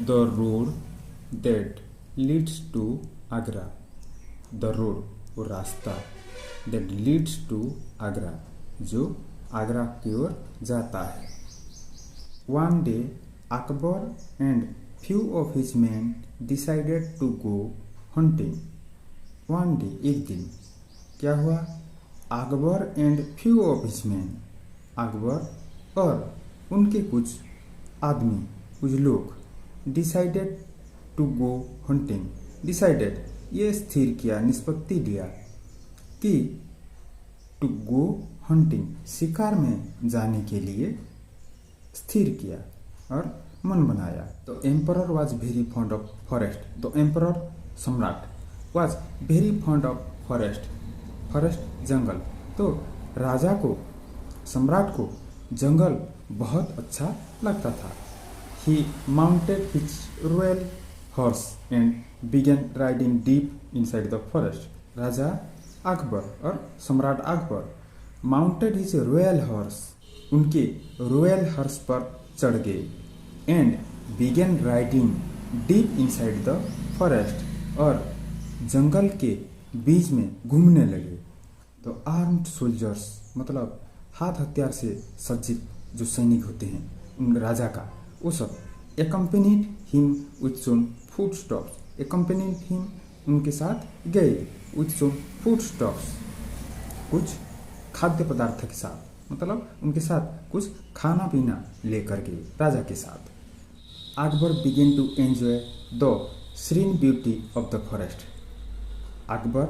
The road that leads to Agra. The road वो रास्ता, that leads to Agra जो आगरा की ओर जाता है। One day Akbar and few of his men decided to go hunting. One day, एक दिन क्या हुआ? Akbar and few of his men, Akbar और उनके कुछ आदमी, कुछ लोग, decided to go hunting. Decided ये स्थिर किया, निष्पत्ति लिया कि टू गो हंटिंग शिकार में जाने के लिए स्थिर किया और मन बनाया। तो emperor was very fond of forest. तो एम्परर सम्राट was very fond of forest. Forest जंगल। तो राजा को, सम्राट को जंगल बहुत अच्छा लगता था। He mounted his royal horse and began riding deep inside the forest. राजा अकबर और सम्राट Akbar mounted his royal horse, उनके रॉयल हॉर्स पर चढ़ गए and began riding deep inside the forest, और जंगल के बीच में घूमने लगे। तो आर्म्ड सोल्जर्स मतलब हाथ हथियार से सज्जित जो सैनिक होते हैं उन राजा का, वो सब accompanied him with some foodstuffs, accompanied him उनके साथ गए with some foodstuffs, कुछ खाद्य पदार्थ के साथ, मतलब उनके साथ कुछ खाना पीना लेकर गए राजा के साथ। Akbar began to enjoy the serene beauty of the forest. Akbar,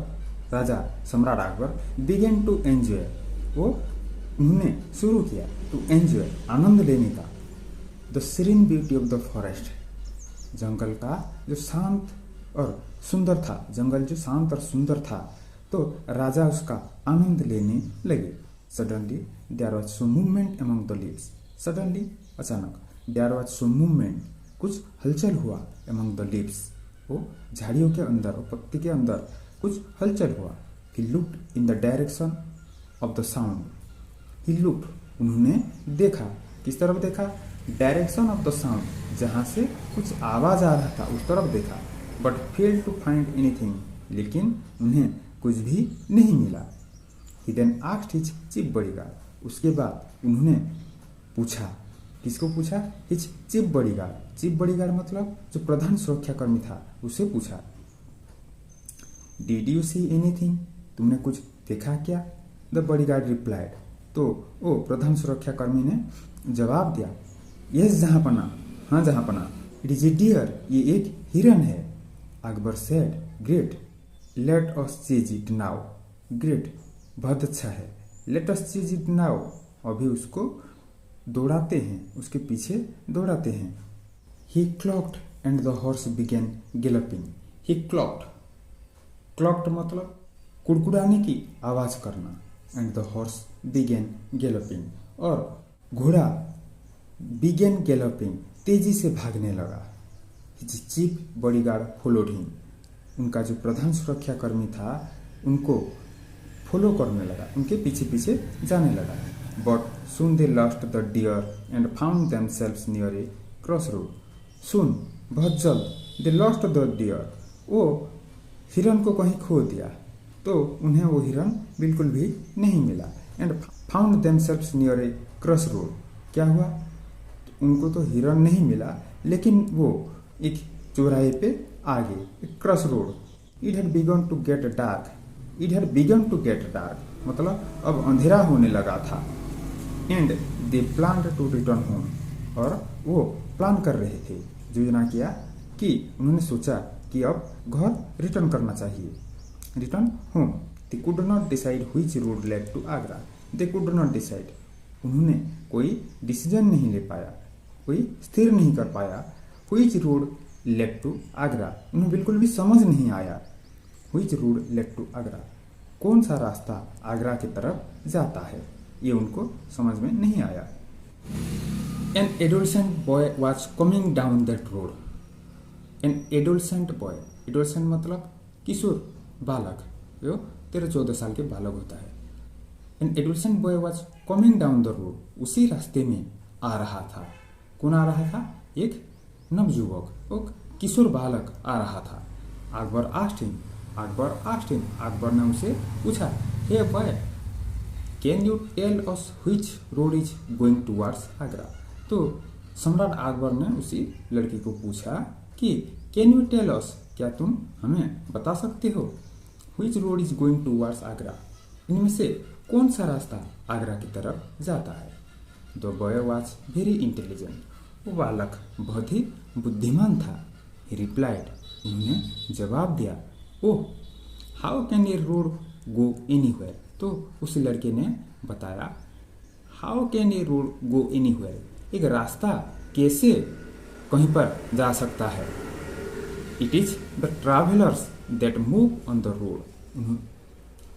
राजा सम्राट अकबर बिगेन टू एंजॉय, वो उन्होंने शुरू किया टू एंजॉय आनंद लेने का, the serene beauty of the forest, जंगल का जो शांत और सुंदर था, जंगल जो शांत और सुंदर था, तो राजा उसका आनंद लेने लगे। Suddenly there was some movement among the leaves. Suddenly अचानक, देयर वाज सम मूवमेंट कुछ हलचल हुआ अमंग द लीव्स, वो झाड़ियों के अंदर और पत्ती के अंदर कुछ हलचल हुआ। He looked in the direction of the sound. He looked, उन्होंने देखा, किस तरफ देखा? डायरेक्शन ऑफ द साउंड, जहाँ से कुछ आवाज आ रहा था उस तरफ देखा। But fail to find anything, लेकिन उन्हें कुछ भी नहीं मिला। He then asked his chief bodyguard, उसके बाद उन्होंने पूछा, किसको पूछा? His chief bodyguard. Chief bodyguard मतलब जो प्रधान सुरक्षाकर्मी था, उसे पूछा, डिड यू सी एनीथिंग, तुमने कुछ देखा क्या? द बॉडीगार्ड रिप्लाइड, तो वो प्रधान सुरक्षाकर्मी ने जवाब दिया, यस जहाँपना, हाँ जहाँपना, इट इज ए डियर, ये एक हिरन है। Akbar said, great, let us चीज इट नाउ। ग्रेट, बहुत अच्छा है, लेट अस चीज इट नाउ, अभी उसको दौड़ाते हैं, उसके पीछे दौड़ाते हैं। He clucked and the horse began galloping. He clucked, clucked मतलब कुड़कुड़ाने की आवाज करना, and the horse began galloping, और घोड़ा बिगेन गैलोपिंग, तेजी से भागने लगा। His chief bodyguard followed him, उनका जो प्रधान सुरक्षाकर्मी था उनको फॉलो करने लगा, उनके पीछे पीछे जाने लगा। But soon they lost the deer and found themselves near a cross road. Soon, बहुत जल्द, दे लॉस्ट द डियर, वो हिरन को कहीं खो दिया, तो उन्हें वो हिरन बिल्कुल भी नहीं मिला। And found themselves near a cross road, क्या हुआ? उनको तो हिरन नहीं मिला, लेकिन वो एक चौराहे पे आ गए, एक cross road. It had begun to get dark, it had begun to get dark, मतलब अब अंधेरा होने लगा था। And they planned to return home, और वो प्लान कर रहे थे, योजना किया कि उन्होंने सोचा कि अब घर रिटर्न करना चाहिए, return home. They could not decide which road led to Agra. They could not decide, उन्होंने कोई डिसीजन नहीं ले पाया, कोई स्थिर नहीं कर पाया। Which road led to Agra, उन्हें बिल्कुल भी समझ नहीं आया। Which road led to Agra, कौन सा रास्ता आगरा की तरफ जाता है, ये उनको समझ में नहीं आया। An adolescent boy was coming down that road. An adolescent boy, adolescent मतलब किशोर, बालक, जो 13-14 साल के बालक होता है। An adolescent boy was coming down the road, उसी रास्ते में आ रहा था। कौन आ रहा था? एक नवयुवक, एक किशोर बालक आ रहा था। अकबर आस्क्ड हिम, अकबर ने उसे पूछा, hey boy, can you tell us which road is going towards Agra. तो सम्राट अकबर ने उसी लड़की को पूछा कि कैन यू टेल अस, क्या तुम हमें बता सकते हो, which road is going towards Agra, इनमें से कौन सा रास्ता आगरा की तरफ जाता है। The boy was very intelligent, वो बालक बहुत ही बुद्धिमान था। ही रिप्लाइड, उन्होंने जवाब दिया, oh, how can a road go anywhere. तो उस लड़के ने बताया, how can a road go anywhere, एक रास्ता कैसे कहीं पर जा सकता है। It is the travellers that move on the road.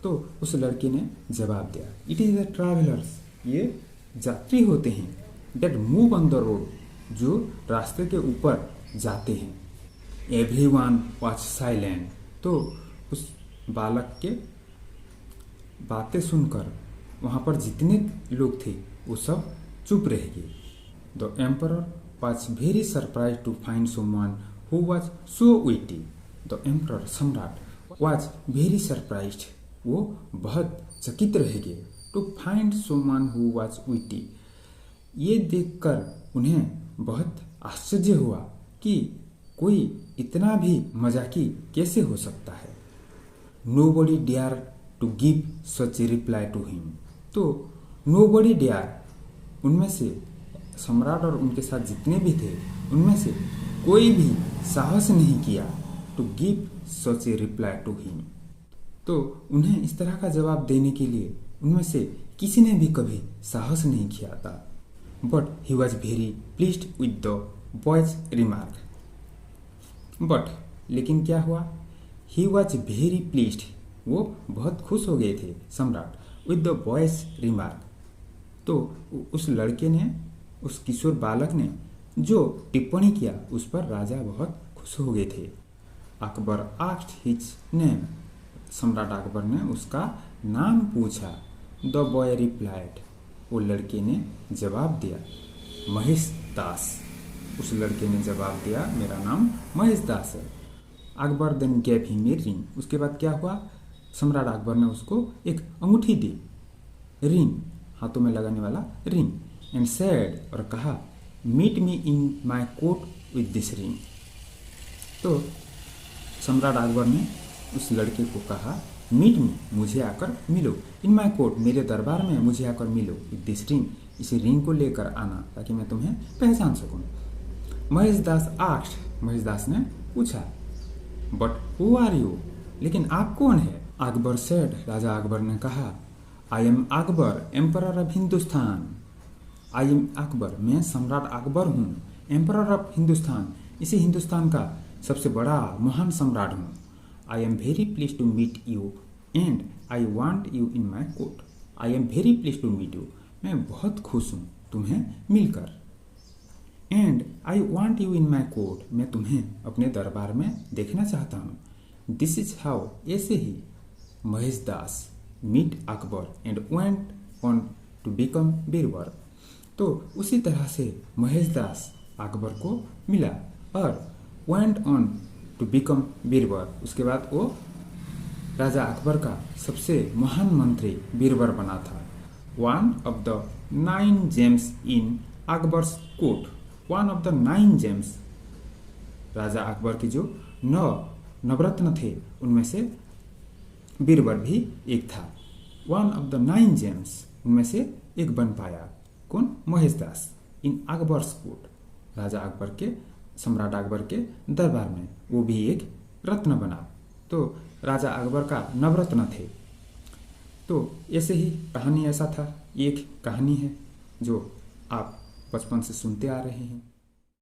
तो उस लड़के ने जवाब दिया, इट इज द ट्रैवलर्स, ये यात्री होते हैं, that move on the road, जो रास्ते के ऊपर जाते हैं। Everyone was silent. तो उस बालक के बातें सुनकर वहाँ पर जितने लोग थे वो सब चुप रह गए। The emperor was very surprise to find someone who was so witty. The emperor, सम्राट, वाज वेरी सरप्राइज्ड, वो बहुत चकित रह गए, to find someone who was witty, ये देखकर उन्हें बहुत आश्चर्य हुआ कि कोई इतना भी मजाकी कैसे हो सकता है। Nobody dare to give such a reply to him. तो नोबडी डेयर, उनमें से सम्राट और उनके साथ जितने भी थे उनमें से कोई भी साहस नहीं किया to give such a reply to him. तो उन्हें इस तरह का जवाब देने के लिए उनमें से किसी ने भी कभी साहस नहीं किया था। But he was very pleased with the boys remark. But लेकिन क्या हुआ, ही वॉज वेरी प्लीज्ड, वो बहुत खुश हो गए थे सम्राट, विद द बॉयज रिमार्क। तो उस लड़के ने, उस किशोर बालक ने जो टिप्पणी किया उस पर राजा बहुत खुश हो गए थे। अकबर आस्क्ड हिज नेम, सम्राट अकबर ने उसका नाम पूछा। द बॉय रिप्लाइड, वो लड़के ने जवाब दिया, महेश दास। उस लड़के ने जवाब दिया, मेरा नाम महेश दास है। Akbar then gave him a ring. उसके बाद क्या हुआ, सम्राट अकबर ने उसको एक अंगूठी दी, रिंग, हाथों में लगाने वाला रिंग, एंड सेड, और कहा, meet me in my court with this ring. तो सम्राट अकबर ने उस लड़के को कहा, मीट मी, मुझे आकर मिलो, इन माई कोर्ट, मेरे दरबार में मुझे आकर मिलो, विद दिस रिंग, इस रिंग को लेकर आना ताकि मैं तुम्हें पहचान सकूं। महेश दास आस्क्ड, महेश दास ने पूछा, बट हु आर यू, लेकिन आप कौन है। अकबर सेड, राजा अकबर ने कहा, I am Akbar, emperor of Hindustan. I am Akbar, मैं सम्राट अकबर हूँ, एम्परर ऑफ हिंदुस्तान, इसी हिंदुस्तान का सबसे बड़ा महान सम्राट हूँ। I am very please to meet you and I want you in my court. I am very please to meet you, मैं बहुत खुश हूँ तुम्हें मिलकर। And I want you in my court, मैं तुम्हें अपने दरबार में देखना चाहता हूँ। दिस इज हाउ, ऐसे ही Mahesh Das meet Akbar and went on to become Birbal. तो उसी तरह से महेश दास अकबर को मिला और went on to become Birbal. उसके बाद वो राजा अकबर का सबसे महान मंत्री बीरबल बना था। One of the 9 gems in Akbar's court, one of the 9 gems, राजा अकबर की जो 9 नवरत्न थे उनमें से बीरबल भी एक था। वन ऑफ द 9 जेम्स, उनमें से एक बन पाया, कौन, महेश दास, इन अकबर्स कोर्ट, राजा अकबर के, सम्राट अकबर के दरबार में वो भी एक रत्न बना। तो राजा अकबर का नवरत्न थे। तो ऐसे ही कहानी ऐसा था, एक कहानी है जो आप बचपन से सुनते आ रहे हैं।